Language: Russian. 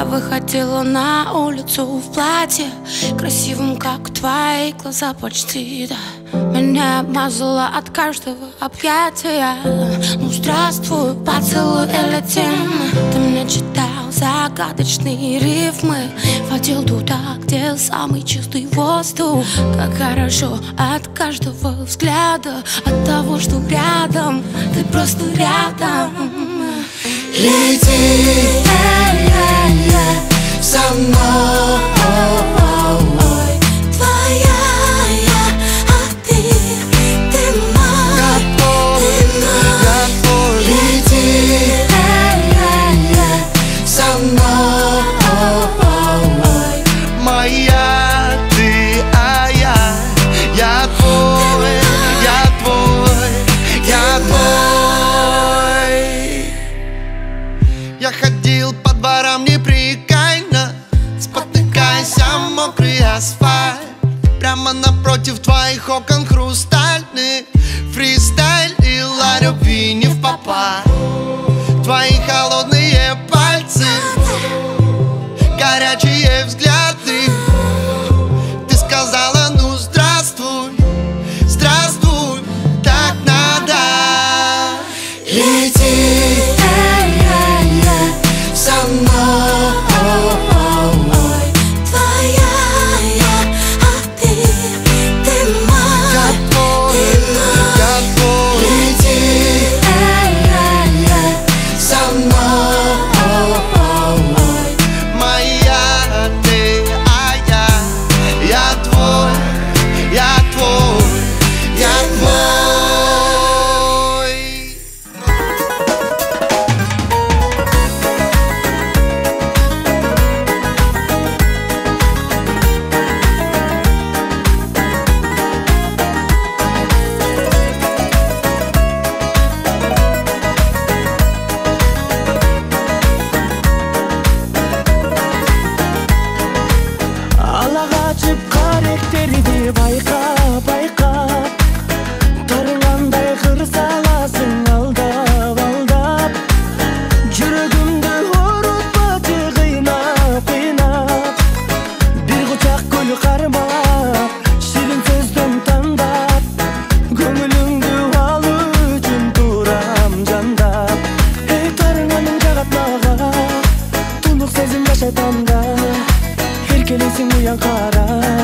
Я выходила на улицу в платье, красивым, как твои глаза почти, да. Меня обмазало от каждого объятия. Ну здравствуй, поцелуй или тем. Ты мне читал загадочные рифмы, водил туда, где самый чистый воздух. Как хорошо от каждого взгляда, от того, что рядом, ты просто рядом. Лети со мной, твоя я, а ты мой, я твой. Лети со мной, моя ты, а я твой, я твой, я твой. Я ходил по дворам непрекаянно, спотыкаясь о мокрый асфальт. Прямо напротив твоих окон хрустальных фристайлил о любви не впопад. Твои холодные пальцы, горячие взгляды. Ты сказала, ну здравствуй, здравствуй, так надо. Лети со мной, твоя я, а ты мой, я твой, я твой. Лети со мной, моя ты, а я твой, я твой, я твой. Ала качып каректерди байкап таргандай кыр саласың алдап жүрөгүмдү оорутпачы кыйнап бир кучак гүл кармап ширин сөздөн тандап көңүлүңдү алуу үчүн турам жандап тарыңаның жагат мага тунук сезим жашатам да эркелейсиң уян кара.